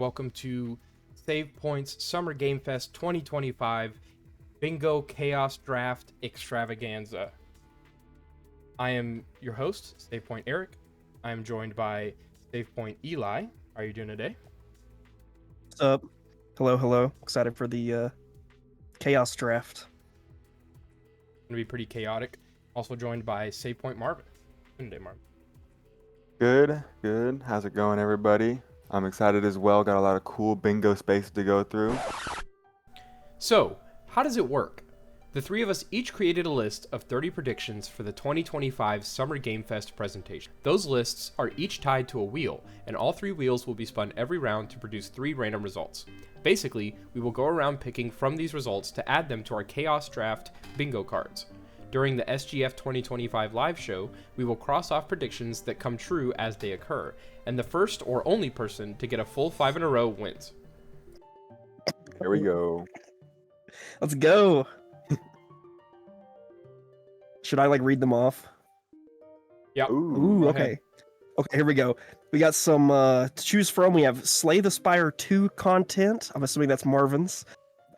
Welcome to Save Points Summer Game Fest 2025 Bingo Chaos Draft Extravaganza. I am your host, Save Point Eric. I am joined by Save Point Eli. How are you doing today? What's up? Hello. Excited for the chaos draft. Going to be pretty chaotic. Also joined by Save Point Marvin. How are you doing today, Marvin? Good. How's it going, everybody? I'm excited as well. Got a lot of cool bingo space to go through. So, how does it work? The three of us each created a list of 30 predictions for the 2025 Summer Game Fest presentation. Those lists are each tied to a wheel, and all three wheels will be spun every round to produce 3 random results. Basically, we will go around picking from these results to add them to our Chaos Draft bingo cards. During the SGF 2025 live show, we will cross off predictions that come true as they occur, and the first or only person to get a full 5 in a row wins. Here we go. Let's go. Should I read them off? Yep. Ooh, okay. Okay, here we go. We got some to choose from. We have Slay the Spire 2 content. I'm assuming that's Marvin's.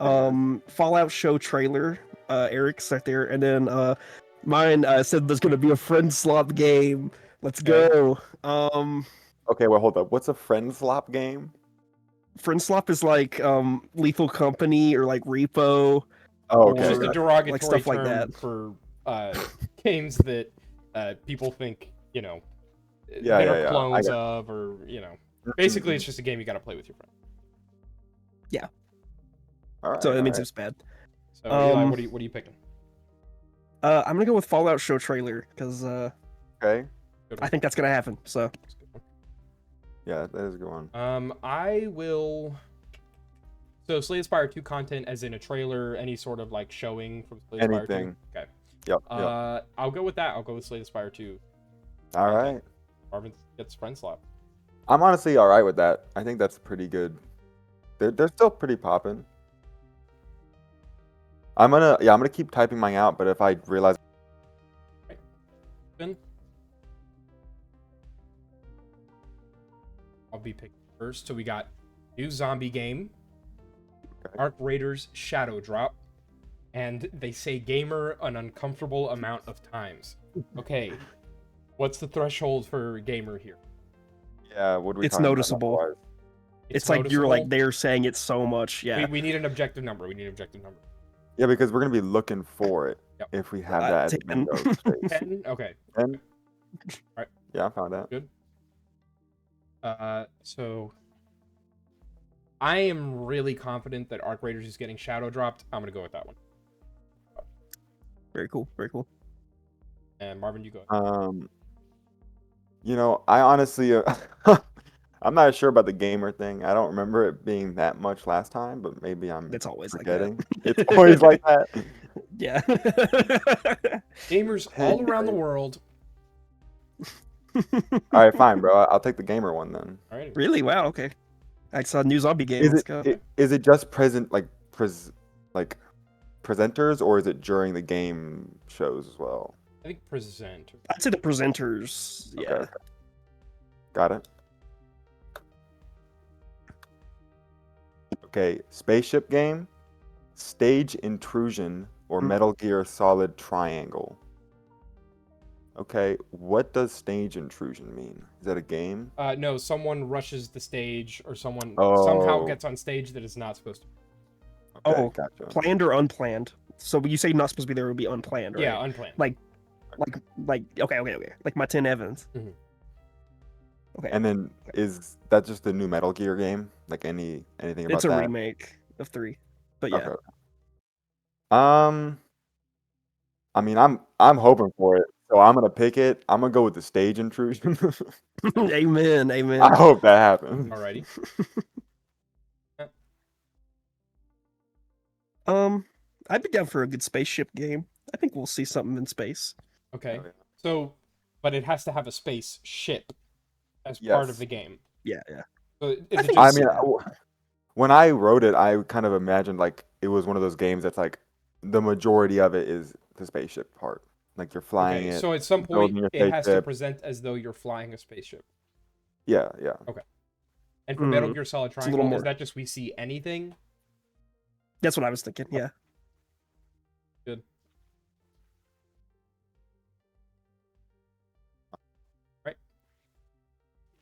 Fallout show trailer. Eric's right there, and then mine said there's gonna be a friend slop game. Let's go. Okay, well, hold up. What's a friend slop game? Friend slop is like Lethal Company or like Repo. Oh, It's okay. just a derogatory stuff like term that. for games that people think, they're clones of, or, basically it's just a game you gotta play with your friend. Yeah. All right, So it makes it bad. So, Eli, what are you picking? I'm gonna go with Fallout show trailer because Okay. I think that's gonna happen. So Yeah, that is a good one. I will. So, Slay the Spire 2 content, as in a trailer, any sort of showing from Slay the Spire 2. Anything. Okay. Yep. I'll go with that. I'll go with Slay the Spire 2. All right. Marvin gets friend slap. I'm honestly all right with that. I think that's pretty good. They're still pretty popping. I'm gonna keep typing mine out, but if I realize. Ben? I'll be picking first. So we got new zombie game, Okay. Arc Raiders Shadow Drop, and they say gamer an uncomfortable amount of times. Okay, what's the threshold for gamer here? Yeah, what do we? it's noticeable. About? It's like you're noticeable? they're saying it so much. Yeah. We need an objective number. Yeah, because we're gonna be looking for it Yep. if we have that as a 10. bingo space. 10? Okay. 10? Alright. Yeah, I found that. Good. So I am really confident that Arc Raiders is getting shadow dropped. I'm gonna go with that one. Very cool. And Marvin, you go. I honestly, I'm not sure about the gamer thing. I don't remember it being that much last time, but maybe I'm It's always forgetting. like that. It's always like that. Yeah. Gamers all around the world. All right, fine, bro. I'll take the gamer one then. All right. Really? Wow. Okay. I saw a new zombie game. Is Let's go. is it just presenters, or is it during the game shows as well? I think presenter. I'd say the presenters. Yeah. Okay. Got it. Okay, spaceship game, stage intrusion, or Metal Gear Solid Triangle. Okay, what does stage intrusion mean? Is that a game? No, someone rushes the stage, or someone Oh. somehow gets on stage that is not supposed to. Okay, Oh, gotcha. Planned or unplanned? So when you say not supposed to be there, it would be unplanned, right? Yeah, unplanned. Like okay. Like my 10 Evans. Mhm. Okay. And then is that just the new Metal Gear game? Like anything about It's a that? remake of 3. But yeah. Okay. I mean, I'm hoping for it, so I'm gonna pick it. I'm gonna go with the stage intrusion. Amen. I hope that happens. Alrighty. I'd be down for a good spaceship game. I think we'll see something in space. Okay. Oh, yeah. So, but it has to have a space ship as part of Yes. the game. Yeah. So is I it think I just mean, when I wrote it, I kind of imagined like it was one of those games that's like the majority of it is the spaceship part. Like you're flying okay? it. So at some point, building your it has to spaceship. present as though you're flying a spaceship. Yeah. And And for Metal Gear Solid a little Triangle, more. is that just we see anything? That's what I was thinking. Yeah. Good. Right.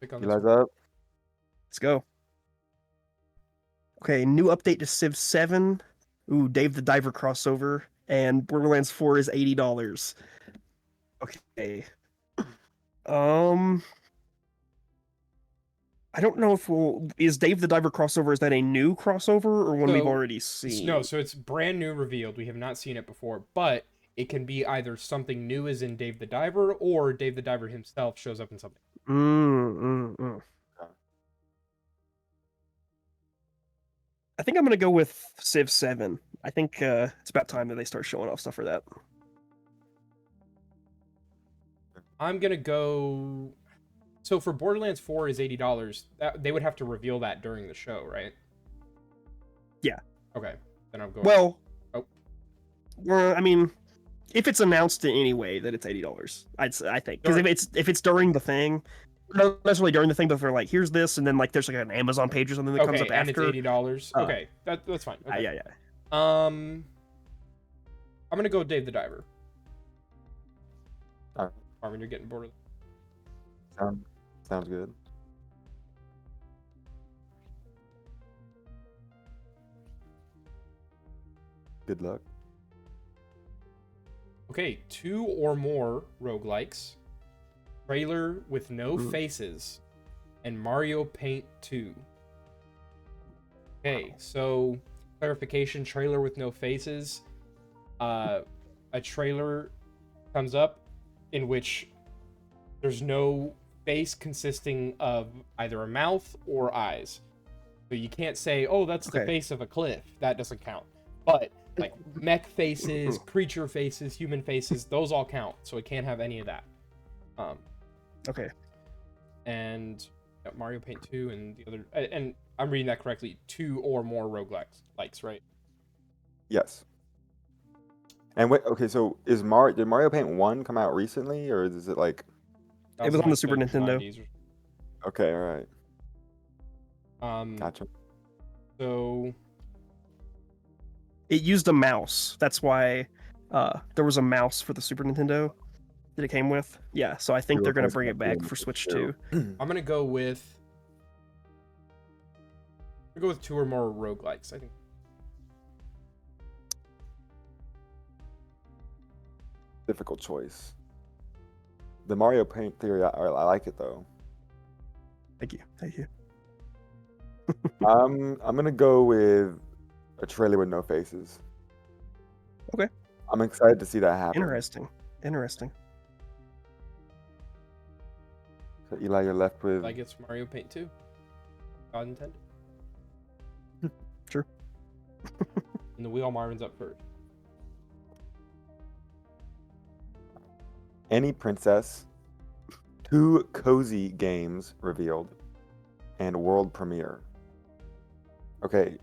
Click on this Eli's one. up. Let's go. Okay, new update to Civ 7. Ooh, Dave the Diver crossover. And Borderlands 4 is $80. Okay. I don't know if is Dave the Diver crossover, is that a new crossover or one we've So, already seen? No, so it's brand new revealed. We have not seen it before, but it can be either something new as in Dave the Diver, or Dave the Diver himself shows up in something. I think I'm gonna go with Civ 7. I think it's about time that they start showing off stuff for that. I'm gonna go. So for Borderlands 4 is $80. They would have to reveal that during the show, right? Yeah. Okay. Then I'm going. Well, Oh. I mean, if it's announced in any way that it's $80, I think, because if it's during the thing, not necessarily during the thing, but if they're like, here's this, and then like there's like an Amazon page or something that comes up and after. it's $80. Okay, that's fine. Okay. Yeah. I'm gonna go with Dave the Diver. Alright. Marvin, you're getting bored. Sounds good. Good luck. Okay, 2 or more roguelikes, trailer with no faces, and Mario Paint 2. Okay, so clarification: trailer with no faces. A trailer comes up in which there's no face consisting of either a mouth or eyes. So you can't say, oh, that's the face of a cliff. That doesn't count. But like mech faces, creature faces, human faces, those all count. So it can't have any of that. Okay. And Mario Paint 2 and the other, and I'm reading that correctly, 2 or more roguelikes, right? Yes. And wait, okay, so did Mario Paint 1 come out recently, or is it like... It was on the Super Nintendo. 90s Okay, alright. or... Gotcha. So... It used a mouse. That's why there was a mouse for the Super Nintendo that it came with. Yeah, so I think they're going to bring it back for Switch 2. I'm going to go with... 2 or more roguelikes, I think. Difficult choice. The Mario Paint theory, I like it though. Thank you. I'm gonna go with a trailer with no faces. Okay. I'm excited to see that happen. Interesting. So Eli, you're left with... Like it's Mario Paint 2. God intended. Sure. And the wheel Marvin's up first. Any Princess, 2 cozy games revealed, and world premiere. Okay,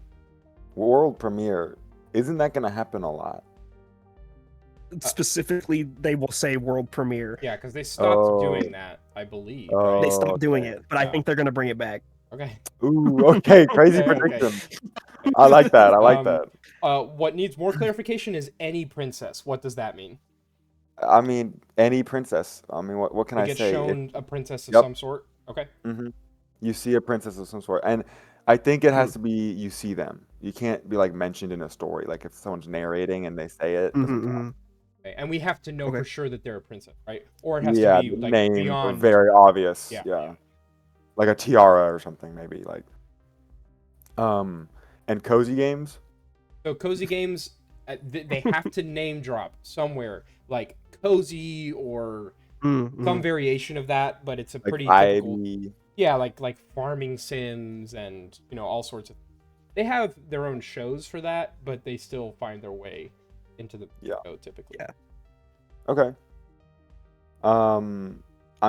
world premiere, isn't that going to happen a lot? Specifically, they will say world premiere. Yeah, because they stopped doing that, I believe. Oh. They stopped doing okay. it, but I think they're going to bring it back. Okay. Ooh, okay, crazy Okay. prediction. I like that. I like that. What needs more clarification is any princess. What does that mean? I mean, any princess. I mean, what can We I get say? shown a princess of Yep. some sort. Okay. You see a princess of some sort, and I think it has to be you see them. You can't be like mentioned in a story. Like if someone's narrating and they say it. doesn't count. Okay. And we have to know Okay. for sure that they're a princess, right? Or it has Yeah, to be the like name beyond. very obvious. Yeah. Yeah, like a tiara or something maybe. Like, and cozy games. So cozy games, they have to name drop somewhere, like cozy or some variation of that. But it's a Like pretty typical. Ivy. Yeah, like farming sims and all sorts of. They have their own shows for that, but they still find their way into the show typically. Yeah. Okay. I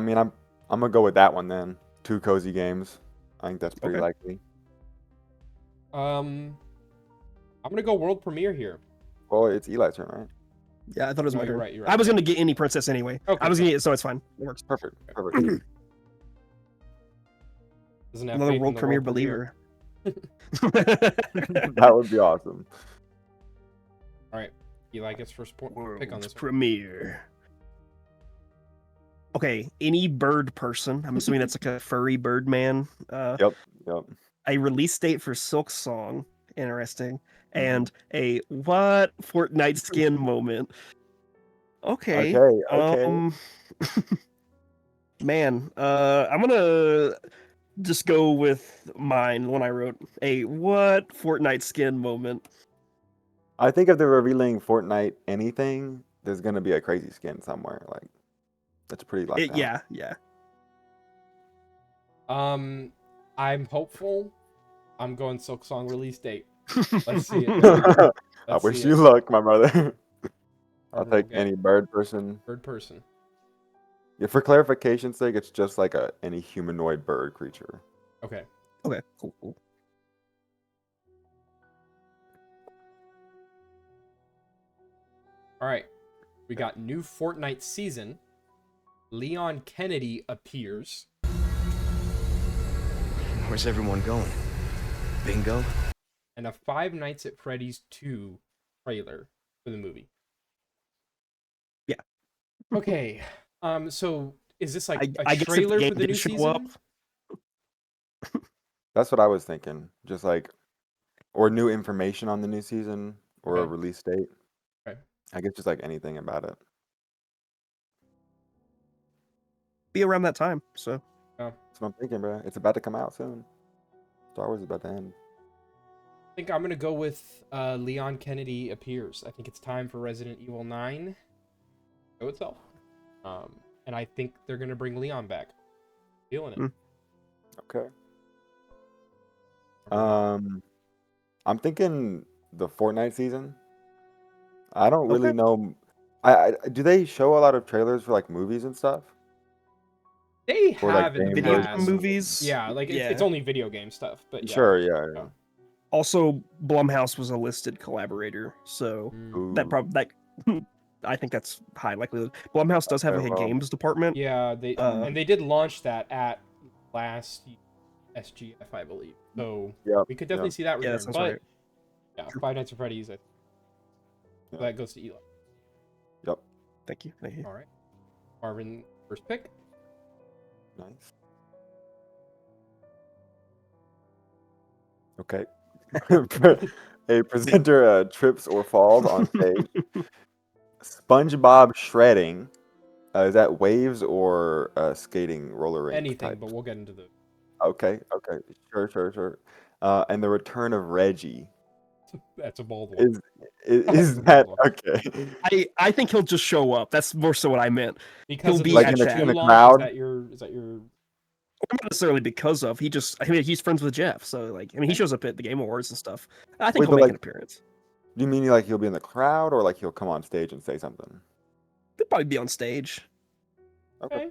mean, I'm gonna go with that one then. 2 cozy games. I think that's pretty Okay. likely. I'm gonna go world premiere here. Well, it's Eli's turn, right? Yeah, I thought it was No, my you're turn. right, you're I right. was going to get any princess anyway. Okay, I was going to get it, so it's fine. It works. Perfect. Does Doesn't have Another faith in world the premiere world premiere. believer. That would be awesome. All right, Eli gets first pick on World this one. premiere. Okay, any bird person. I'm assuming that's like a furry bird man. Yep. A release date for Silk Song. Interesting. Mhm. And a what Fortnite skin moment. Okay. Okay. Man, I'm gonna just go with mine when I wrote a what Fortnite skin moment. I think if they're revealing Fortnite anything, there's gonna be a crazy skin somewhere. Like that's pretty locked down. Yeah. I'm hopeful. I'm going Silk Song release date. Let's see it. I Let's wish see you it. luck, my brother. I'll Carter will take get any bird person. bird person. Yeah, for clarification's sake, it's just like any humanoid bird creature. Okay. Okay, cool. All right. We got new Fortnite season. Leon Kennedy appears. Where's everyone going? Bingo? And a Five Nights at Freddy's 2 trailer for the movie. Yeah. Okay. So is this like I a guess if the trailer game for the did new show season? up- That's what I was thinking. Just like, or new information on the new season, or a Okay. release date. Okay. I guess just like anything about it. Be around that time, so Oh. That's what I'm thinking, bro. It's about to come out soon. Star Wars is about to end. I think I'm gonna go with Leon Kennedy appears. I think it's time for Resident Evil 9 to show itself. And I think they're gonna bring Leon back. Feeling it. Okay. I'm thinking the Fortnite season. I don't really Okay. know. I do they show a lot of trailers for like movies and stuff? They Or, like, have in the game video past. movies. Yeah, like it's only video game stuff, but yeah. Sure, yeah. Yeah. Also, Blumhouse was a listed collaborator, so Mm. that I think that's high likelihood. Blumhouse does have Okay, a well. games department. Yeah, they Uh, they did launch that at last SGF, I believe. So Yep, we could definitely see that Yeah, return. that sounds But right. yeah, Five Nights at Freddy's. Yeah. That goes to Eli. Yep. Thank you. All right, Marvin, first pick. Nice. Okay. A presenter trips or falls on stage. SpongeBob shredding. Is that waves or skating roller rink Anything, type? but we'll get into the. Okay. Sure. And the return of Reggie. That's a bold one. Is that okay? I think he'll just show up. That's more so what I meant. Because He'll of be the at Season chat. two in the launch, crowd? Is that your Not necessarily because of. He's friends with Jeff, so like he shows up at the Game Awards and stuff. I think Wait, he'll but, make like- an appearance. Do you mean like he'll be in the crowd or like he'll come on stage and say something? He'll probably be on stage. Okay.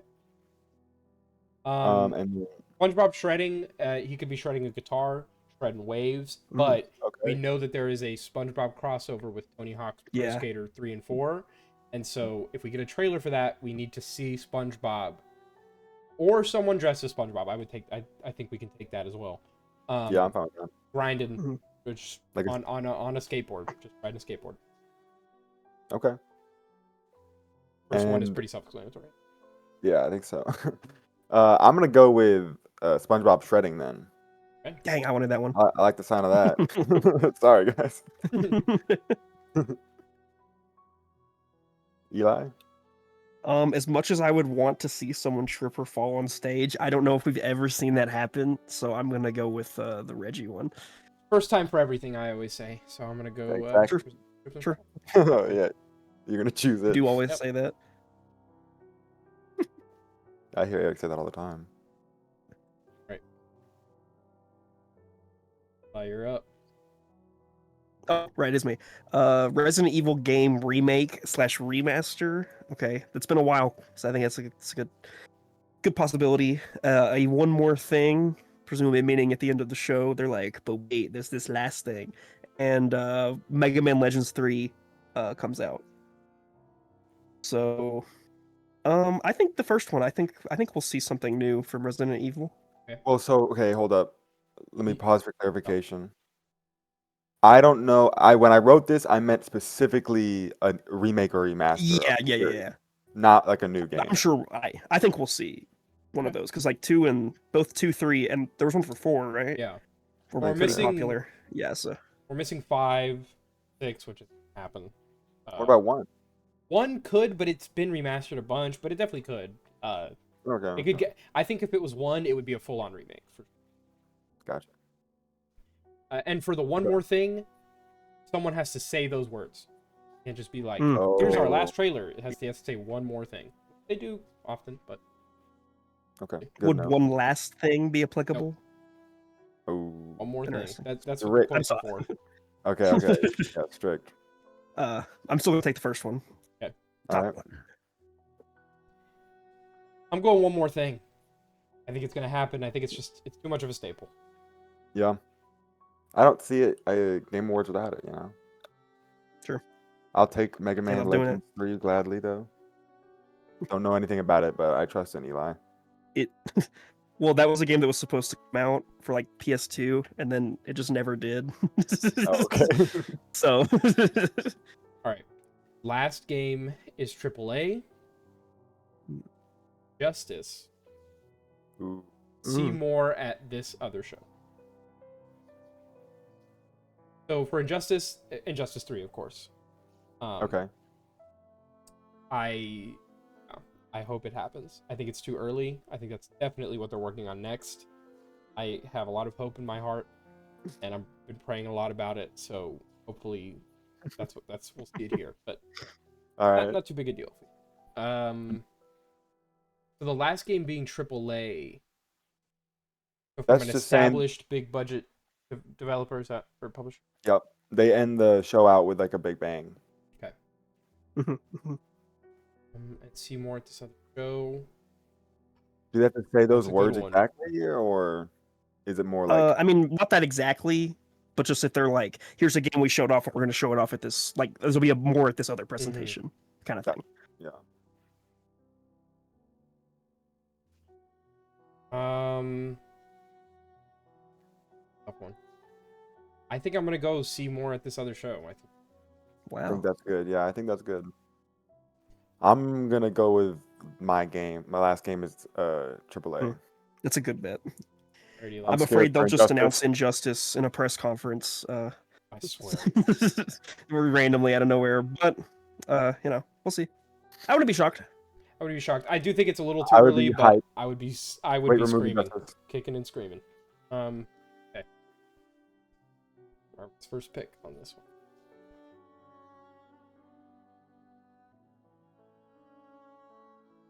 okay? And SpongeBob shredding. He could be shredding a guitar, shredding waves, Mhm. but we okay. know that there is a SpongeBob crossover with Tony Hawk's Pro Yeah. Skater 3 and 4, and so if we get a trailer for that, we need to see SpongeBob or someone dressed as SpongeBob. I think we can take that as well. Yeah, I'm fine with that. Grinding, Mhm. which Like a- on a skateboard, just riding a skateboard. Okay. First one is And- pretty self-explanatory. Yeah, I think so. I'm gonna go with SpongeBob shredding then. Dang, I wanted that one. I like the sound of that. Sorry, guys. Eli? As much as I would want to see someone trip or fall on stage, I don't know if we've ever seen that happen. So I'm gonna go with the Reggie one. First time for everything, I always say. So I'm gonna go. Exactly. Sure. Yeah, you're gonna choose I it. do always Yep. say that. I hear Eric say that all the time. Fire up. Oh, right, it's me. Resident Evil game remake / remaster. Okay, it's been a while, so I think it's a good possibility. A one more thing, presumably meaning at the end of the show, they're like, but wait, there's this last thing, and Mega Man Legends 3 comes out. So, I think the first one. I think we'll see something new from Resident Evil. Well, so okay, hold up. Let me pause for clarification. I don't know. When I wrote this, I meant specifically a remake or remaster. Yeah, of the yeah, yeah, series, yeah. not like a new game. I'm sure. I think we'll see one of those because like both 2, 3, and there was one for 4, right? Yeah. Were We're pretty missing- popular. Yeah. So We're missing 5, 6, which has happened. What about 1? 1 could, but it's been remastered a bunch, but it definitely could. Okay, It could get. I think if it was 1, it would be a full-on remake. gotcha. And for the one more thing, someone has to say those words. It can't just be like, Mm. "Here's our Oh. last trailer." It has to say one more thing. They do often, but Okay, good would note. one last thing be applicable? Oh, one more thing. Interesting. That's The what ra- the points are for. okay, okay. Yeah, strict. I'm still gonna take the first one. Okay. Top All right. one. I'm going one more thing. I think it's gonna happen. I think it's too much of a staple. Yeah. I don't see it Game Awards without it, Sure. I'll take Mega Man love doing Legends 3 gladly, though. Don't know anything about it, but I trust in Eli. Well, that was a game that was supposed to come out for like PS2, and then it just never did. Oh, okay. So All right. Last game is AAA. Justice. Ooh. See more at this other show. So for Injustice 3, of course. Okay. I hope it happens. I think it's too early. I think that's definitely what they're working on next. I have a lot of hope in my heart, and I've been praying a lot about it. So hopefully, we'll see it here. But All right. not too big a deal. So the last game being AAA. From That's an just saying- established big budget developers or publisher. Yep. They end the show out with like a big bang. And see more at this other show. Do they have to say those That's a good words one. exactly, or is it more like I mean, not that exactly, but just if they're like, here's a game we showed off, and we're going to show it off at this, like, there'll be more at this other presentation kind of thing. yeah? Tough one. I think I'm gonna go see more at this other show. I think. I Wow. think that's good. Yeah, I think that's good. I'm gonna go with my game. My last game is AAA. That's a good bet. Already I'm lost. scared afraid they'll for just Injustice. announce Injustice in a press conference I swear. randomly out of nowhere, but we'll see. I wouldn't be shocked. I would be shocked. I do think it's a little too I would early, be but hyped. I would be Wait, remove screaming, Injustice. kicking and screaming. Okay. Mark's first pick on this one.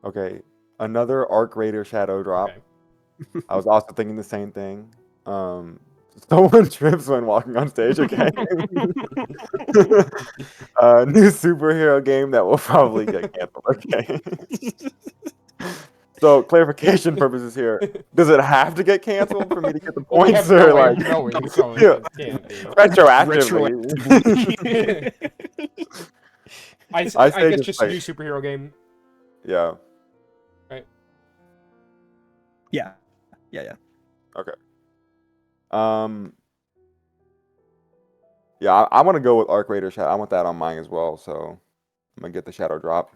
Okay, another Arc Raider Shadow Drop. Okay. I was also thinking the same thing. Someone trips when walking on stage. Okay. New superhero game that will probably get canceled. Okay. So clarification purposes here: does it have to get canceled for me to get the Well, we points, have or no way like of knowing, so it Yeah. can't be. retroactively? I I say guess just just a like- new superhero game. Yeah. Yeah. Okay. Yeah, I want to go with Arc Raider Shadow. I want that on mine as well, so I'm gonna get the Shadow Drop.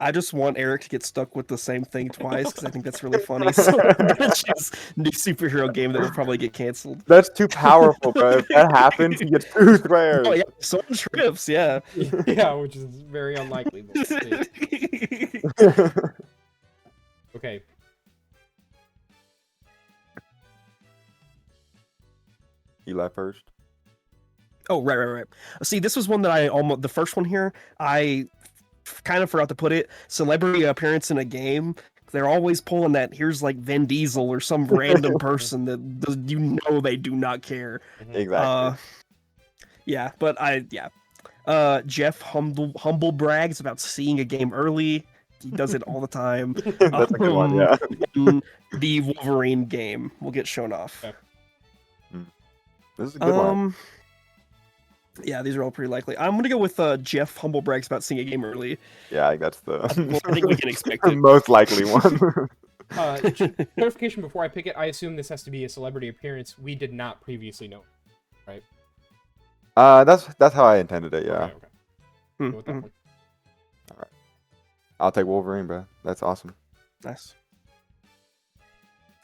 I just want Eric to get stuck with the same thing twice because I think that's really funny. So I'm gonna choose new superhero game that will probably get canceled. That's too powerful, bro. If that happens, he gets 2 squares. Oh yeah, someone trips. Yeah. Yeah, which is very unlikely. But we'll see. Okay. Eli first. Oh right. See, this was one that the first one here. I kind of forgot to put it. Celebrity appearance in a game. They're always pulling that. Here's like Vin Diesel or some random person that they do not care. Exactly. Yeah, but Jeff humble brags about seeing a game early. He does it all the time. That's a good one. Yeah. The Wolverine game will get shown off. Okay. This is a good one. Yeah, these are all pretty likely. I'm gonna go with Jeff humble brags about seeing a game early. Yeah, I think that's the I think we can expect it. most likely one. Clarification before I pick it, I assume this has to be a celebrity appearance we did not previously know, right? That's how I intended it. Yeah, Okay, okay. Go with that Mhm. one. I'll take Wolverine, bro. That's awesome. Nice.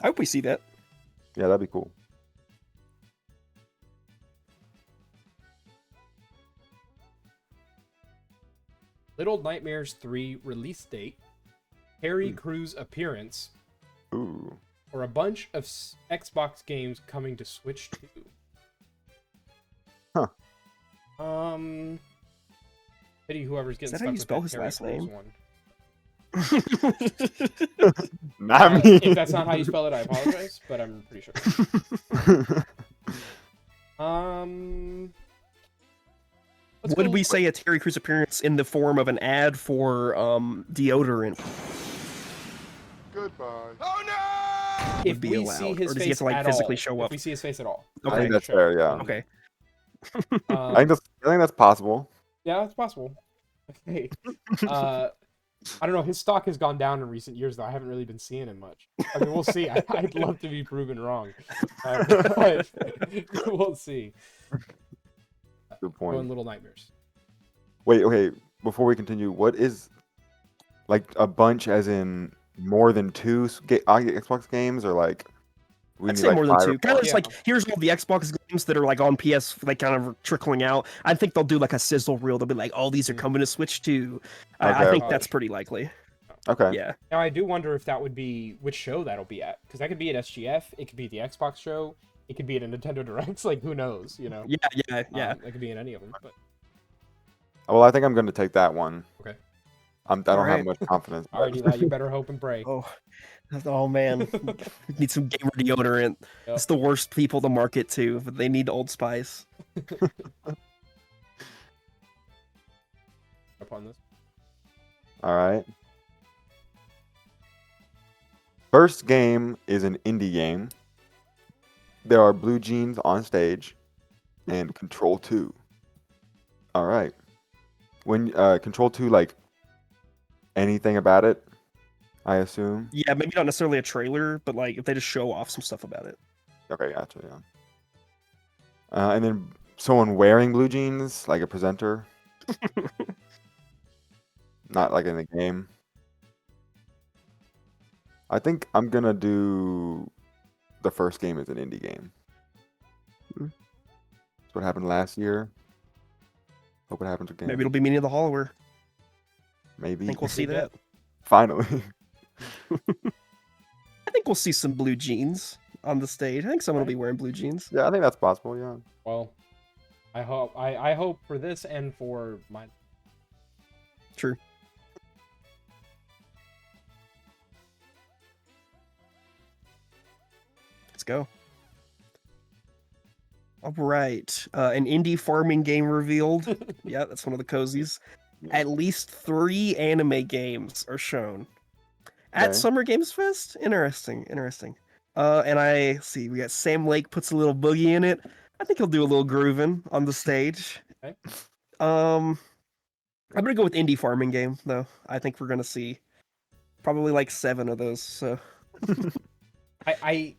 I hope we see that. Yeah, that'd be cool. Little Nightmares 3 release date, Harry Crews appearance, Ooh. or a bunch of Xbox games coming to Switch 2. Huh. Pity whoever's getting that stuck how you with spell that his Harry last Crews name? one. Not me. If that's not how you spell it, I apologize, but I'm pretty sure. Let's Would go- we say a Terry Crews appearance in the form of an ad for deodorant if would be we allowed? see his Or does he have face to like at physically all, show if up? we see his face at all, I Okay. think that's sure. fair. Yeah. Okay. I think that's possible. Yeah, that's possible. Okay. I don't know. His stock has gone down in recent years, though. I haven't really been seeing him much. I mean, we'll see. I'd love to be proven wrong, but we'll see. Good Going point. Little Nightmares. Wait, okay. Before we continue, what is like a bunch as in more than two Xbox games, or like we I'd need say like more than 5 or two. Kind of more? just like here's all the Xbox games that are like on PS, like kind of trickling out. I think they'll do like a sizzle reel. They'll be like, "Oh, these are coming to Switch too." I Okay, think okay. that's pretty likely. Okay. Yeah. Now, I do wonder if that would be which show that'll be at, because that could be at SGF, it could be the Xbox show, it could be at a Nintendo Direct. Like, who knows? You know? Yeah. That could be in any of them. But Well, I think I'm going to take that one. okay. I don't have Alright. much confidence. All right, Eli, you better hope and pray. Oh man, we need some gamer deodorant. Yep. It's the worst people to market to, but they need Old Spice. Upon this. All right. First game is an indie game. There are blue jeans on stage, and Control 2. All right. When Control 2, like anything about it, I assume. Yeah, maybe not necessarily a trailer, but like if they just show off some stuff about it. Okay, gotcha. Yeah. And then someone wearing blue jeans, like a presenter. Not like in the game. I think I'm gonna do the first game as an indie game. Hmm. That's what happened last year. Hope it happens again. Maybe it'll be Meaning of the Hollower. Maybe. I think we'll see that. Finally. I think we'll see some blue jeans on the stage. I think someone will be wearing blue jeans. Yeah, I think that's possible. Yeah. Well, I hope for this and for mine. True. Let's go. All right. An indie farming game revealed. Yeah, that's one of the cozies. At least 3 anime games are shown at Okay. Summer Games Fest. Interesting. And I see we got Sam Lake puts a little boogie in it. I think he'll do a little grooving on the stage. Okay. I'm gonna go with indie farming game though. I think we're gonna see probably like 7 of those. So I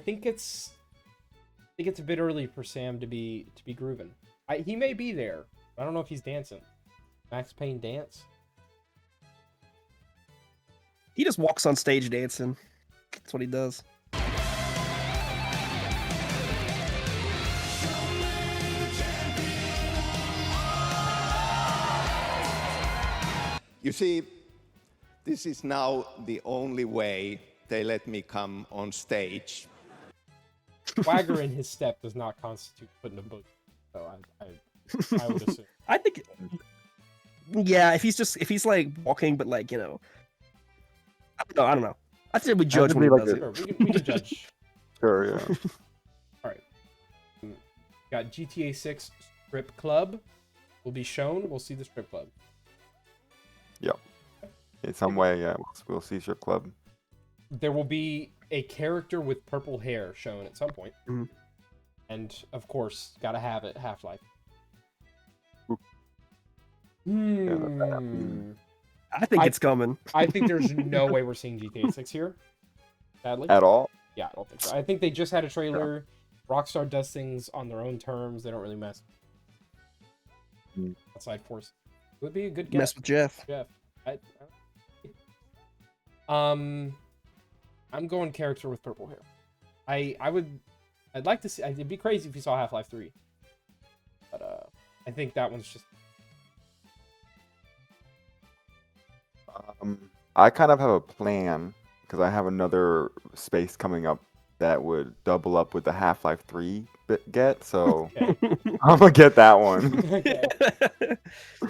think it's a bit early for Sam to be grooving. He may be there. I don't know if he's dancing. Max Payne dance. he just walks on stage dancing. That's what he does. You see, this is now the only way they let me come on stage. Swagger in his step does not constitute putting a book. So I would assume. I think yeah, if he's like walking but like, you know, I don't know. I think we judge when he like does a- it. Sure, we can judge. Sure. Yeah. All right. Got GTA 6 Strip Club will be shown. We'll see the strip club. In some way, yeah. We'll see Strip Club. There will be a character with purple hair shown at some point. Mhm. And of course, gotta have it, Half-Life. I think it's coming. I think there's no way we're seeing GTA 6 here. Sadly. At all? Yeah, I don't think so. I think they just had a trailer. Rockstar does things on their own terms. They don't really mess outside force. It would be a good guess. Mess with Jeff. Jeff. I'm going character with purple hair. I'd like to see. It'd be crazy if you saw Half-Life 3. But I think that one's just. I kind of have a plan because I have another space coming up that would double up with the Half-Life 3 get. So Okay. I'm gonna get that one. Okay. All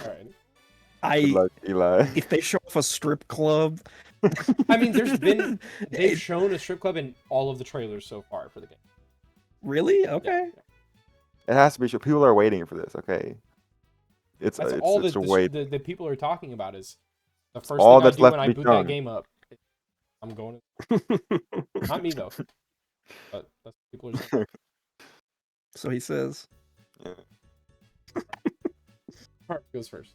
right. Good luck, Eli. If they show off a strip club, I mean, they've shown a strip club in all of the trailers so far for the game. Really? Okay. It has to be sure. People are waiting for this. Okay, it's That's it's, all it's a wait. the people are talking about is the first all thing I that's do left when to I be boot done. that game up. I'm going. Not me though. But that's what people are saying. So he says. Yeah. Mark goes first.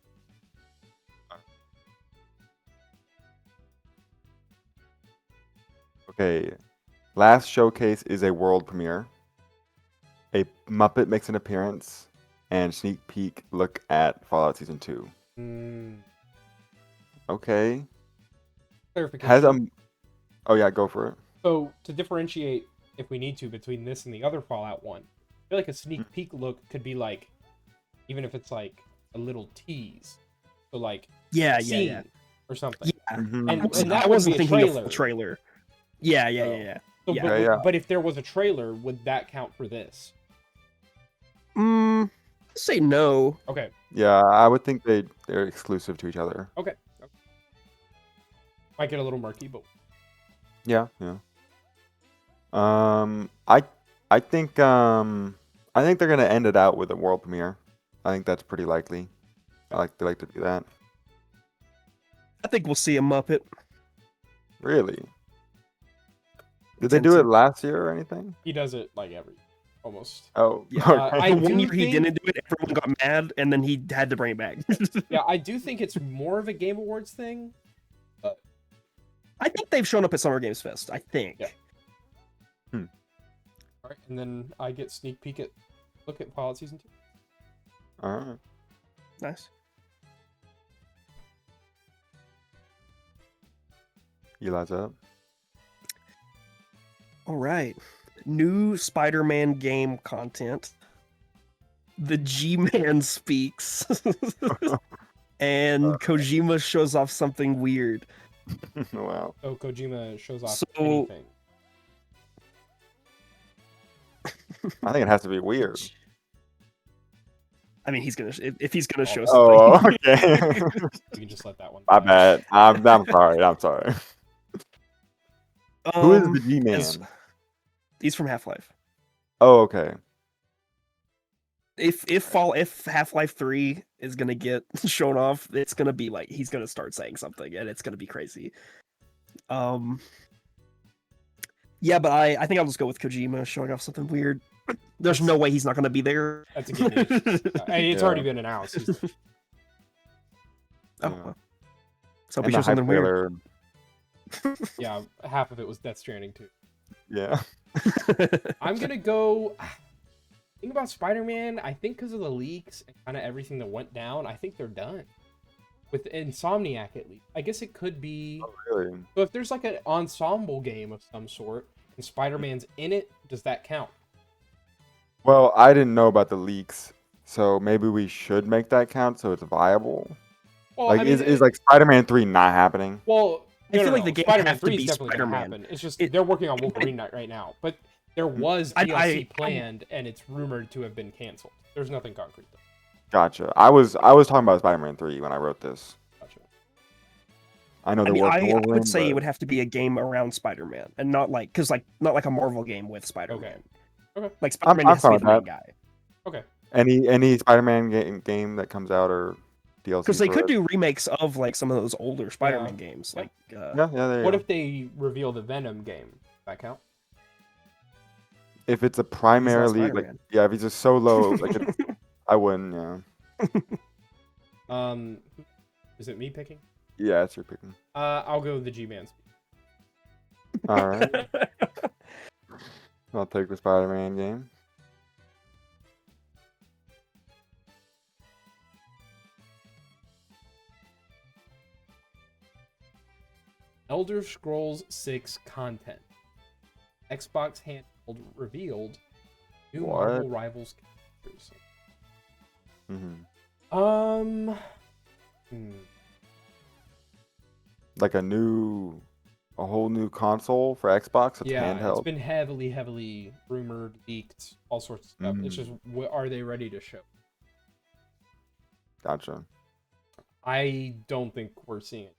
Okay, last showcase is a world premiere. A Muppet makes an appearance, and sneak peek look at Fallout Season 2. Okay. Clarification. Oh yeah, go for it. So to differentiate, if we need to, between this and the other Fallout one, I feel like a sneak peek look could be like, even if it's like a little tease, so like Yeah, scene or something. yeah. Mhm. And that I would wasn't be a thinking of trailer. full trailer. Yeah. So, Yeah. but, Yeah. but if there was a trailer, would that count for this? Say no. Okay. Yeah, I would think they're exclusive to each other. Okay. Might get a little murky, but Yeah. I think they're gonna end it out with a world premiere. I think that's pretty likely. They like to do that. I think we'll see a Muppet. Really? Did they do it last year or anything? he does it like almost. Oh, Yeah. okay. I The one do year he think- didn't do it, everyone got mad, and then he had to bring it back. Yeah, I do think it's more of a Game Awards thing. I think they've shown up at Summer Games Fest. I think. Yeah. All right, and then I get sneak peek at look at Fallout Season 2. All right. Nice. Eli's up. All right. New Spider-Man game content. The G-Man speaks. And Kojima shows off something weird. Wow. Oh, Kojima shows off So- anything. I think it has to be weird. I mean, he's gonna if he's gonna show Oh, something. okay. You can just let that one. My pass. bad. I'm sorry. I'm sorry. Who is the G-Man? He's from Half-Life. Oh, okay. If Half-Life 3 is gonna get shown off, it's gonna be like he's gonna start saying something, and it's gonna be crazy. Yeah, but I think I'll just go with Kojima showing off something weird. There's no way he's not gonna be there. That's a good news. It's Yeah. already been announced. Oh, Yeah. well. So And we the show something hype weird. trailer. Yeah, half of it was Death Stranding too. Yeah. I'm gonna go. Think about Spider-Man. I think because of the leaks and kind of everything that went down, I think they're done with Insomniac at least. I guess it could be. Really? So if there's like an ensemble game of some sort and Spider-Man's in it, does that count? Well, I didn't know about the leaks, so maybe we should make that count so it's viable. Well, Like, I mean, is like Spider-Man 3 not happening? well, I feel like the game Spider-Man has to 3 is be definitely gonna Spider-Man. happen. It's just It- they're working on Wolverine right now, but there was I- DLC planned and it's rumored to have been canceled. There's nothing concrete though. Gotcha. I was talking about Spider-Man 3 when I wrote this. Gotcha. I know I the mean, word I Wolverine, would say but- it would have to be a game around Spider-Man, and not like not like a Marvel game with Spider-Man. Okay. Like Spider-Man I'm has to be fine the with main guy. any Spider-Man game that comes out or DLC. Because they for could it. do remakes of like some of those older Spider-Man games. Like Yeah, there you What go. if they reveal the Venom game? Does that count? If it's a primarily like Spider-Man. if he's a solo, like I wouldn't. Yeah. Is it me picking? Yeah, it's your picking. I'll go with the G-Man. All right. I'll take the Spider-Man game. Elder Scrolls 6 content. Xbox handheld revealed. New What? Marvel Rivals characters. Mm-hmm. Like a whole new console for Xbox. It's Yeah, handheld. it's been heavily rumored, leaked, all sorts of stuff. It's just, what are they ready to show? Gotcha. I don't think we're seeing it.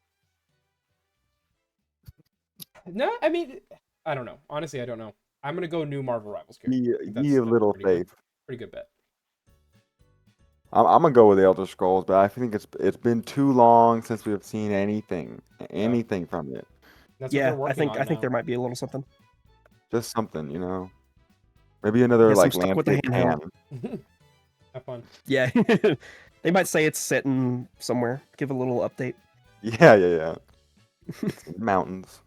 No, I mean, I don't know. Honestly, I don't know. I'm gonna go new Marvel Rivals character. I think Ye a little pretty good- faith. Pretty good bet. I'm gonna go with the Elder Scrolls, but I think it's been too long since we have seen anything from it. That's what Yeah, they're I working think on I think now. there might be a little something. Just something, Maybe another Yeah, some like stuff with the landscape handheld. pan. Have fun. Yeah, they might say it's set in somewhere. Give a little update. Yeah. Mountains.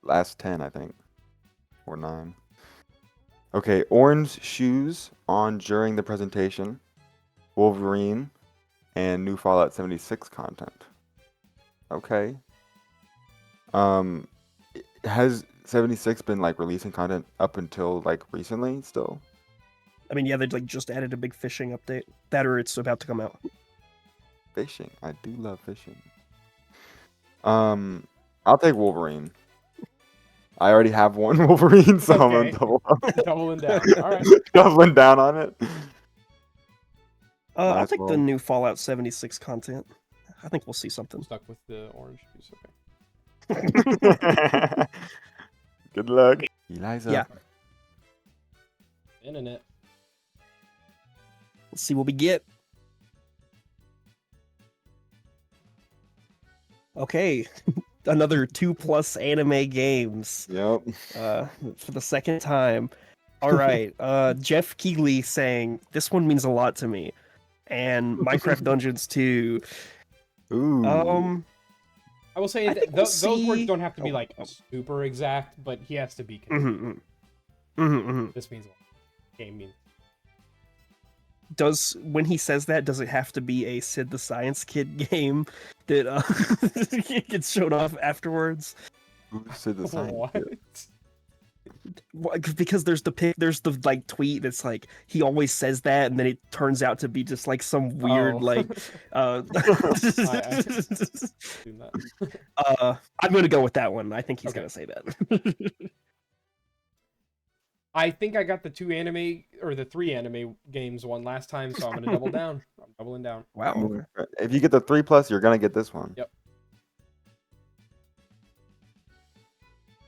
Last 10, I think. Or 9. Okay, orange shoes on during the presentation. Wolverine and new Fallout 76 content. Okay. Has 76 been like releasing content up until like recently still? I mean, yeah, they like just added a big fishing update. That or it's about to come out. Fishing. I do love fishing. I'll take Wolverine. I already have one Wolverine, so I'm Okay. gonna double up. Doubling down. All right. Doubling down on it. I'll Nice take the roll. new Fallout 76 content. I think we'll see something. Stuck with the orange juice. Okay. Good luck. Eliza. Yeah. Internet. Let's see what we get. Okay, another 2+ anime games Yep. for the second time. All right, Jeff Keighley saying this one means a lot to me, and Minecraft Dungeons 2. Ooh. I will say I that think we'll those words see- don't have to be oh, like oh. super exact, but he has to be. This means a lot. Game means. Does when he says that, does it have to be a Sid the Science Kid game that gets shown off afterwards? Who said the sign? What? Because there's the like tweet that's like he always says that, and then it turns out to be just like some weird Oh. like I do that. I'm gonna go with that one. I think he's Okay. gonna say that. I think I got the 3 anime games one last time, so I'm gonna double down. I'm doubling down. Wow. If you get the 3+, you're gonna get this one. Yep.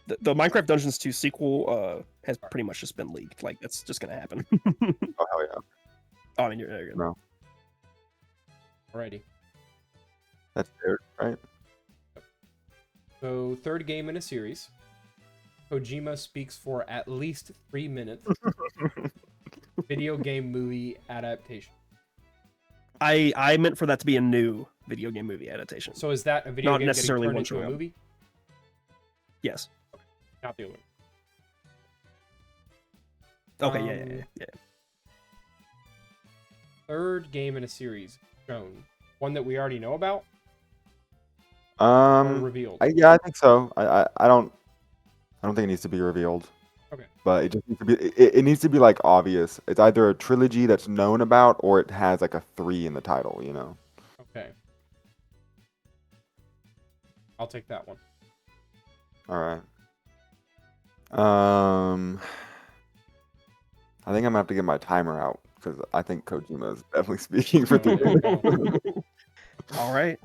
The Minecraft Dungeons 2 sequel has pretty much just been leaked. Like that's just gonna happen. Oh hell yeah. Oh, I mean, you're good. No. Alrighty. That's fair, right? So, third game in a series. Kojima speaks for at least 3 minutes. Video game movie adaptation. I meant for that to be a new video game movie adaptation. So is that a video Not game necessarily getting one turned into a showing up. movie? Yes. Not the other one. Okay. Yeah. Third game in a series shown. One that we already know about or revealed. Yeah, I think so. I don't think it needs to be revealed. Okay. But it just needs to be. It needs to be like obvious. It's either a trilogy that's known about, or it has like a 3 in the title. Okay. I'll take that one. All right. I think I'm gonna have to get my timer out because I think Kojima is definitely speaking for There you 3 go. All right.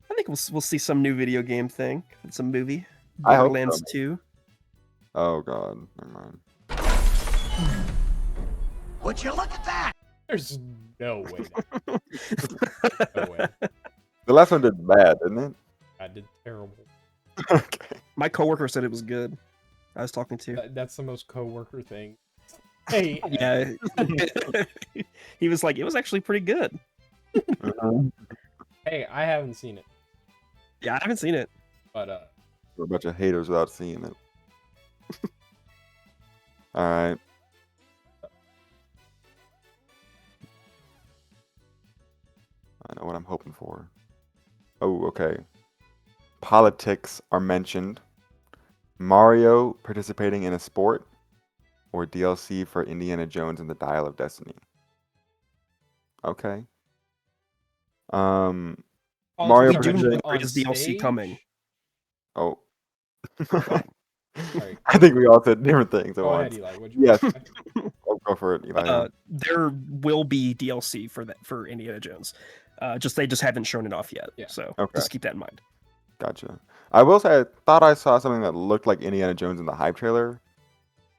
I think we'll see some new video game thing. Some movie. I hope Borderlands so. 2. Oh god, never mind. Would you look at that? There's no way. No way. The last one did bad, didn't it? I did terrible. Okay. My coworker said it was good. I was talking to. That's the most coworker thing. Hey, Yeah. He was like, it was actually pretty good. hey, I haven't seen it, Yeah, I haven't seen it. but We're a bunch of haters without seeing it. All right. I know what I'm hoping for. Oh, okay. Politics are mentioned. Mario participating in a sport, or DLC for Indiana Jones and the Dial of Destiny. Okay. Mario We do know participating. there is DLC coming. Oh. Sorry. I think we all said different things at Go ahead, once. Eli. What'd you Yes. say? Go for it, Eli. There will be DLC for Indiana Jones. They just haven't shown it off yet. Yeah. So Okay. just keep that in mind. Gotcha. I will say I thought I saw something that looked like Indiana Jones in the hype trailer,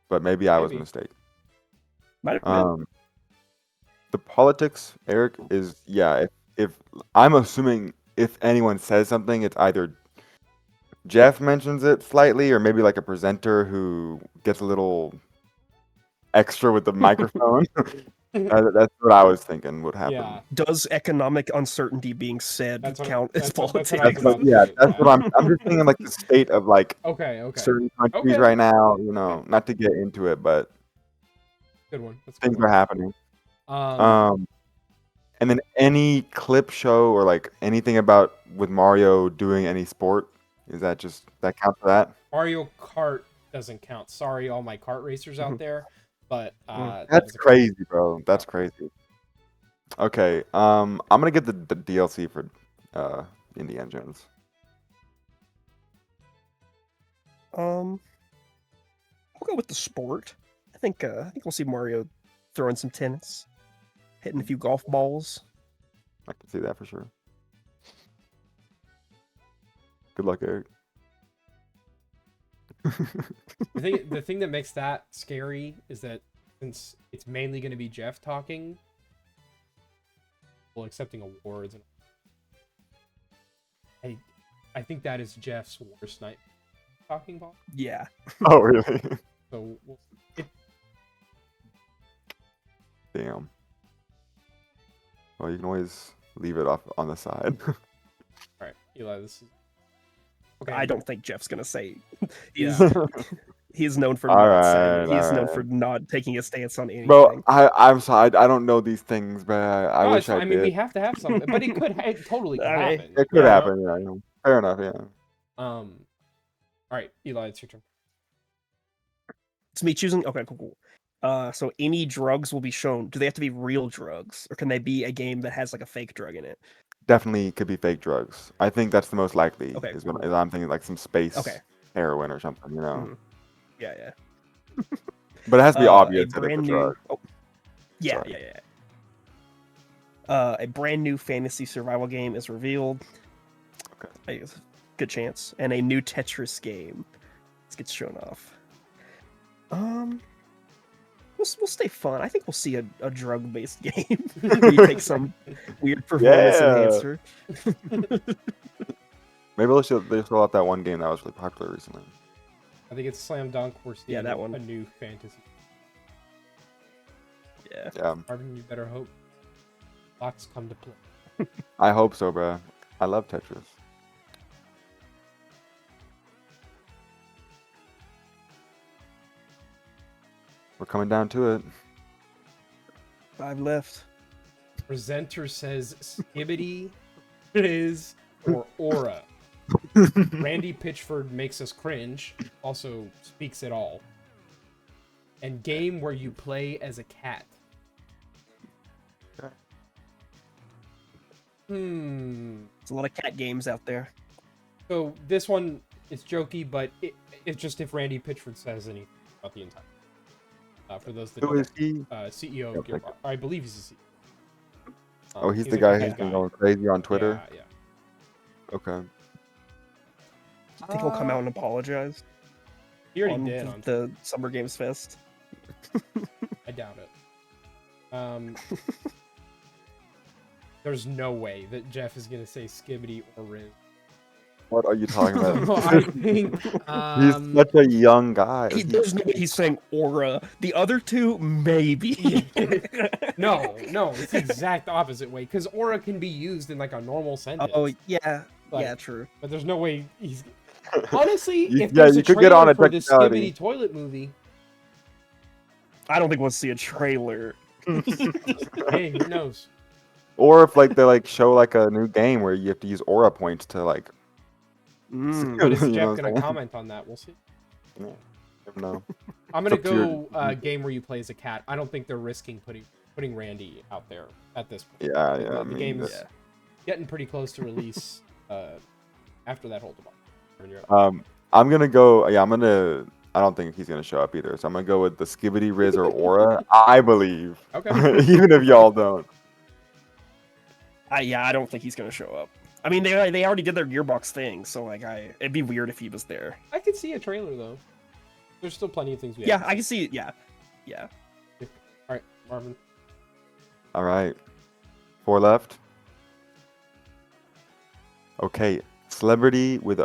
but maybe I was Maybe. mistaken. Might have been. The politics, Eric, is if I'm assuming if anyone says something, it's either Jeff mentions it slightly, or maybe like a presenter who gets a little extra with the microphone. That's what I was thinking would happen. Yeah, Does economic uncertainty being said That's what- count as that's what- politics? that's what I was about to Yeah, say, that's what I'm just thinking, like the state of like okay. certain countries Okay. right now. Not to get into it, but Good one. That's a good things one. are happening. Um, And then any clip show or like anything about with Mario doing any sport, is that count for that? Mario Kart doesn't count. Sorry, all my kart racers out there, but Mm. that That's is a- crazy, bro. That's crazy. Okay, I'm gonna get the DLC for Indiana Jones. I'll go with the sport. I think we'll see Mario throwing some tennis, hitting a few golf balls. I can see that for sure. Good luck, Eric. the thing that makes that scary is that since it's mainly going to be Jeff talking, well, accepting awards, and I think that is Jeff's worst night talking ball. Yeah. Oh, really? So Damn. Well, you can always leave it off on the side. all right, Eli, this is okay. I don't think Jeff's gonna say. Yeah. He's known for All not right, saying. He's all known right. for not taking a stance on anything. Bro, I'm sorry. I don't know these things, but I No, wish it's I fine. did. we have to have something, but it totally could I mean, happen. It could Yeah. happen. Yeah. Fair enough. Yeah. All right, Eli, it's your turn. It's me choosing. Okay, cool. So any drugs will be shown. Do they have to be real drugs, or can they be a game that has like a fake drug in it? Definitely could be fake drugs. I think that's the most likely. Okay, Is cool. what I'm thinking, like some space Okay. heroin or something. Mhm. Yeah. But it has to be obvious A that it's a brand new. drug. Oh, yeah, Sorry. yeah. A brand new fantasy survival game is revealed. Okay. Good chance. And a new Tetris game gets shown off. We'll stay fun. I think we'll see a drug-based game. Where you take some weird performance Yeah. enhancer. Maybe they throw out that one game that was really popular recently. I think it's slam dunk. We're seeing that one. a new fantasy. Yeah. Yeah. Marvin, you better hope lots come to play. I hope so, bro. I love Tetris. We're coming down to it. 5 left. Presenter says Skibbity is or Aura. Randy Pitchford makes us cringe. Also speaks it all. And game where you play as a cat. Okay. There's a lot of cat games out there. So this one is jokey, but it's just if Randy Pitchford says anything about the entire. For those that Who don't, is he? CEO of Yep, thank Gearbox. I believe he's the CEO. Oh, he's the a guy good who's been going crazy on Twitter. Yeah. Okay. I think he'll come out and apologize He already on did on the Summer Games Fest. I doubt it. There's no way that Jeff is gonna say Skibbity or Riz. What are you talking about? So I think He's such a young guy. There's no way he's saying aura. The other two, maybe. no, it's the exact opposite way because aura can be used in like a normal sentence. Oh yeah, Like, yeah, true. But there's no way he's. Honestly, You- if yeah, there's you a could get on trailer a for the technicality. Skibidi toilet movie, I don't think we'll see a trailer. hey, who knows? Or if like they like show like a new game where you have to use aura points to like. Mm. But is You know Jeff what I'm gonna saying? comment on that? We'll see. Yeah, never know. I'm gonna It's up to go your- game where you play as a cat. I don't think they're risking putting Randy out there at this point. Yeah, The, yeah. the I mean, game that- is getting pretty close to release after that whole debacle. When you're- I'm gonna go. Yeah, I don't think he's gonna show up either. So I'm gonna go with the Skibidi Riz or Aura. I believe, Okay. even if y'all don't. I don't think he's gonna show up. I mean, they already did their Gearbox thing, so like, it'd be weird if he was there. I could see a trailer though. There's still plenty of things we Yeah, haven't I can see it. Yeah, yeah. seen. All right, Marvin. All right, 4 left. Okay, celebrity with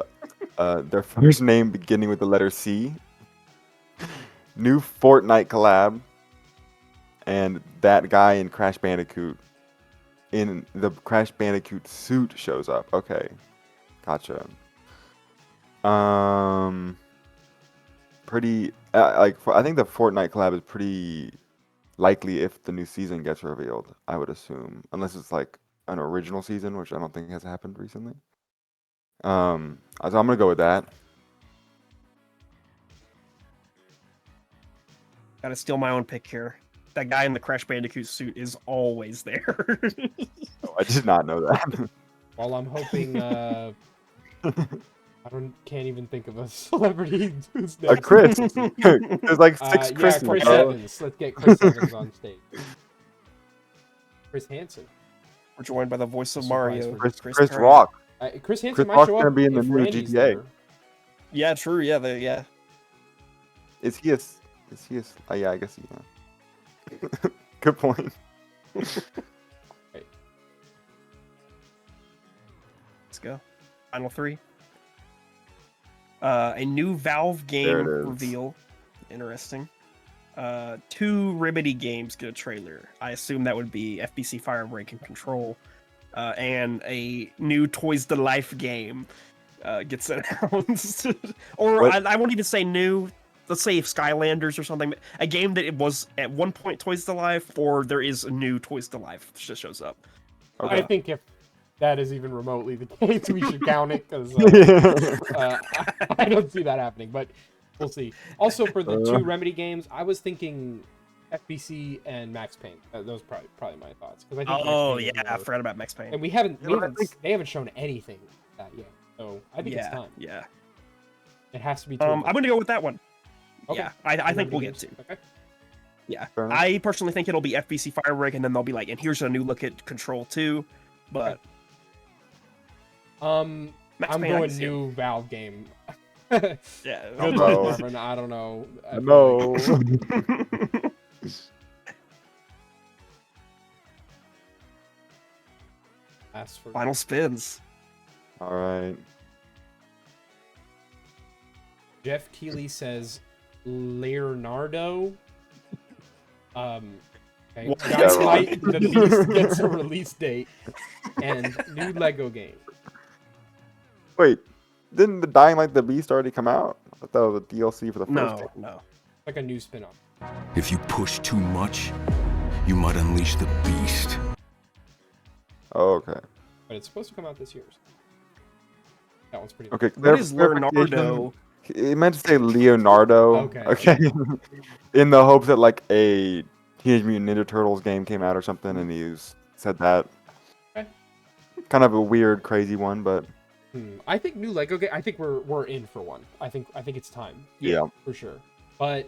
their first name beginning with the letter C. New Fortnite collab, and that guy in Crash Bandicoot, in the Crash Bandicoot suit shows up. Okay, gotcha. Pretty I think the Fortnite collab is pretty likely if the new season gets revealed. I would assume, unless it's like an original season, which I don't think has happened recently. So I'm gonna go with that. Gotta steal my own pick here. That guy in the Crash Bandicoot suit is always there. Oh, I did not know that. While I'm hoping, can't even think of a celebrity who's next. Chris. There's like 6 Yeah, Chris. Chris Evans. Let's get Chris Evans on stage. Chris Hansen. We're joined by the voice of Surprise Mario, for Chris Pratt. Rock. Chris Hansen Chris might Rock's show gonna up be in the if new Randy's GTA. there. Yeah, true. Yeah, yeah. Is he a? Yeah, I guess he. Yeah. Good point. Let's go. Final 3. A new Valve game There it is. reveal. Interesting. 2 Remedy games get a trailer. I assume that would be FBC Firebreak and Control. And a new Toys to Life game gets announced. Or What? I won't even say new. Let's say Skylanders or something. A game that it was at one point Toys to Life, or there is a new Toys to Life that just shows up. I think if that is even remotely the case, we should count it because I don't see that happening. But we'll see. Also, for the 2 Remedy games, I was thinking FBC and Max Payne. Those probably my thoughts. I think Max Oh Payne yeah, is I more- forgot about Max Payne. And we haven't, Yeah, but I think- they haven't shown anything like that yet. So I think it's Yeah, time. yeah. It has to be. 2 I'm gonna go with that one. Okay. Yeah, I think we'll get Remedy to. games. Okay. Yeah, Fair enough. I personally think it'll be FBC Firebreak, and then they'll be like, and here's a new look at Control 2. But Max I'm Payne, I going can see it. new Valve game. Yeah, Good no. luck, Marvin. I don't know. I feel like- No. Ask for Final spins. All right. Jeff Keighley says Leonardo. Okay. What? Guys, Yeah, Light, the Beast gets a release date and new Lego game. Wait, didn't the Dying Light the Beast already come out? I thought it was a DLC for the first No, game. no. Like a new spin-off. If you push too much, you might unleash the beast. Oh, okay. But it's supposed to come out this year. That one's pretty. Okay. What is clarification. Leonardo? It meant to say Leonardo. Okay. Okay. In the hopes that like a Teenage Mutant Ninja Turtles game came out or something, and said that. Okay. Kind of a weird, crazy one, but I think new Lego game. I think we're in for one. I think it's time yeah. for sure. But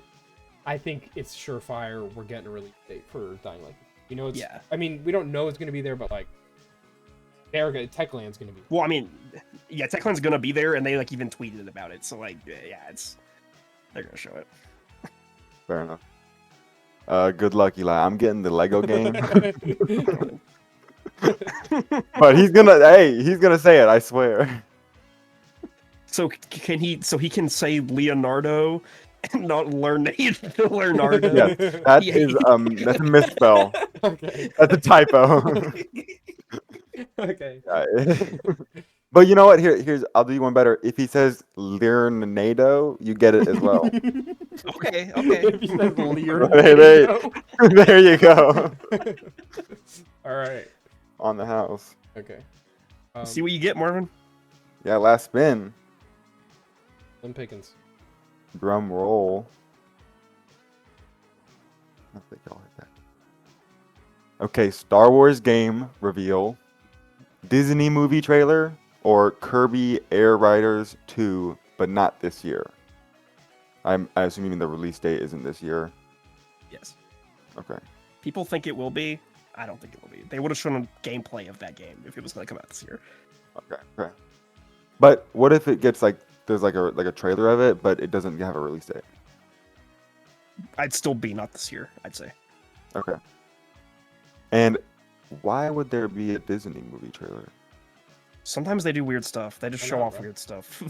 I think it's surefire. We're getting a release date for Dying Light. You know, it's. Yeah. I mean, we don't know it's gonna be there, but like, Techland's gonna be. Well, I mean, yeah, Techland's gonna be there, and they like even tweeted about it. So like, yeah, they're gonna show it. Fair enough. Good luck, Eli. I'm getting the Lego game, but he's gonna say it. I swear. So can he? So he can say Leonardo and not Leonardo. Yes, that Yeah. is that's a misspell. Okay. That's a typo. Okay. But you know what? Here's I'll do you one better. If he says Leonardo, you get it as well. Okay. If he says Hey, Leonardo. there you go. All right. On the house. Okay. See what you get, Marvin. Yeah, last spin. Slim Pickens. Drum roll. I think I'll hit that. Okay, Star Wars game reveal. Disney movie trailer or Kirby Air Riders 2, but not this year. I assume you mean the release date isn't this year. Yes. Okay. People think it will be. I don't think it will be. They would have shown a gameplay of that game if it was going to come out this year. Okay. But what if it gets like there's like a trailer of it, but it doesn't have a release date? I'd still be not this year, I'd say. Okay. And why would there be a Disney movie trailer? Sometimes they do weird stuff. They just I show know, off bro. weird stuff.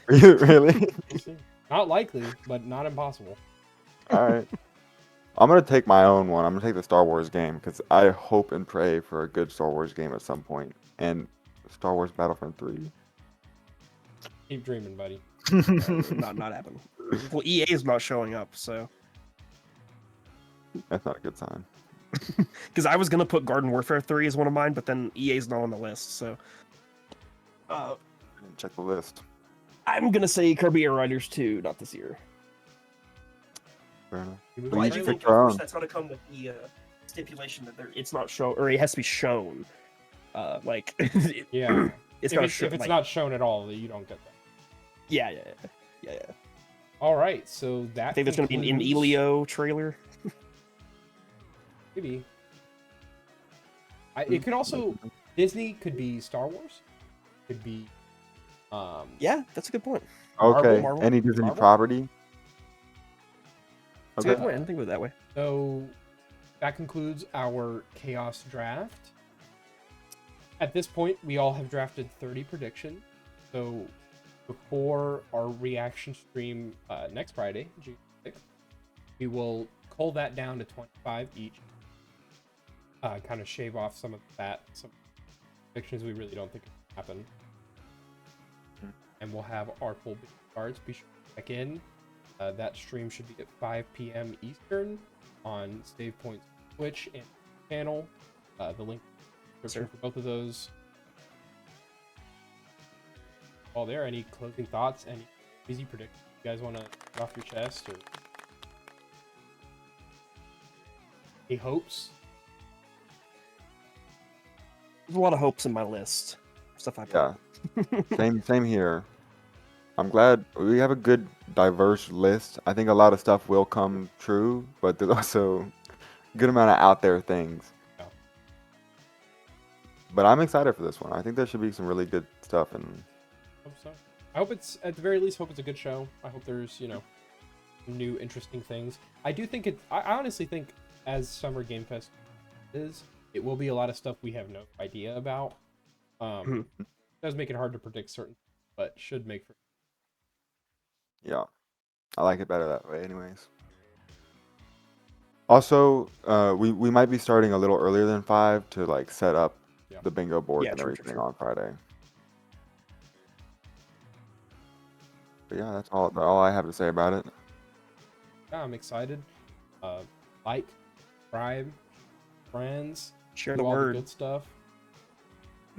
Really? We'll see. Not likely, but not impossible. All right. I'm gonna take my own one. I'm gonna take the Star Wars game because I hope and pray for a good Star Wars game at some point. And Star Wars Battlefront 3. Keep dreaming, buddy. not happening. Well, EA is not showing up, so That's not a good sign. because I was gonna put Garden Warfare 3 as one of mine, but then EA's not on the list, so I didn't check the list. I'm gonna say Kirby Air Riders 2, not this year. Fair enough. You Well, I you do should think, pick your of course, own. that's gonna come with the stipulation that it's not shown, or it has to be shown. Like Yeah. it's if not it's, shown. if it's like, not shown at all, you don't get that. yeah. All right, so that I think there's gonna be an concludes- Elio trailer. Maybe. It could also Disney could be Star Wars. Could be. Yeah, that's a good point. Okay. Marvel? Any Disney Marvel? property? That's a good Okay. point. I didn't think of it that way. So that concludes our chaos draft. At this point, we all have drafted 30 predictions. So before our reaction stream next Friday, June 6th, we will cull that down to 25 each. Kind of shave off some of that, some predictions we really don't think will happen. And we'll have our full cards. Be sure to check in. That stream should be at 5 p.m. Eastern on Save Point's Twitch and channel. The link for both of those. All there. Any closing thoughts? Any easy predictions you guys want to get off your chest, or any hopes? There's a lot of hopes in my list. Stuff I put. Yeah. Same here. I'm glad we have a good diverse list. I think a lot of stuff will come true, but there's also a good amount of out there things. Yeah. But I'm excited for this one. I think there should be some really good stuff and Hope so. I hope it's, at the very least, hope it's a good show. I hope there's, new interesting things. I do think I honestly think, as Summer Game Fest is, it will be a lot of stuff we have no idea about. It does make it hard to predict certain, but should make for. yeah. I like it better that way anyways. Also, we might be starting a little earlier than 5 to like set up the bingo board Yeah, and true, everything true. on Friday. But yeah, that's all I have to say about it. Yeah, I'm excited. Like, subscribe, friends, Share do the all the word. good stuff.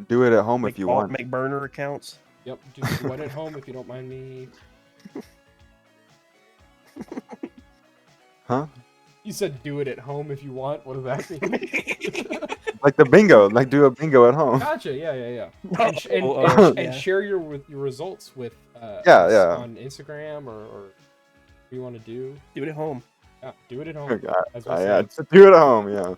Do it at home if you want. Make burner accounts. Yep, do what at home if you don't mind me. Huh? You said do it at home if you want. What does that mean? Like the bingo, like do a bingo at home. Gotcha. Yeah. Oh, And yeah. share your results with Yeah, us yeah. on Instagram or what you want to do. Do it at home. Yeah, do it at home. Oh, God. As we Yeah, said. just do it at home. Yeah.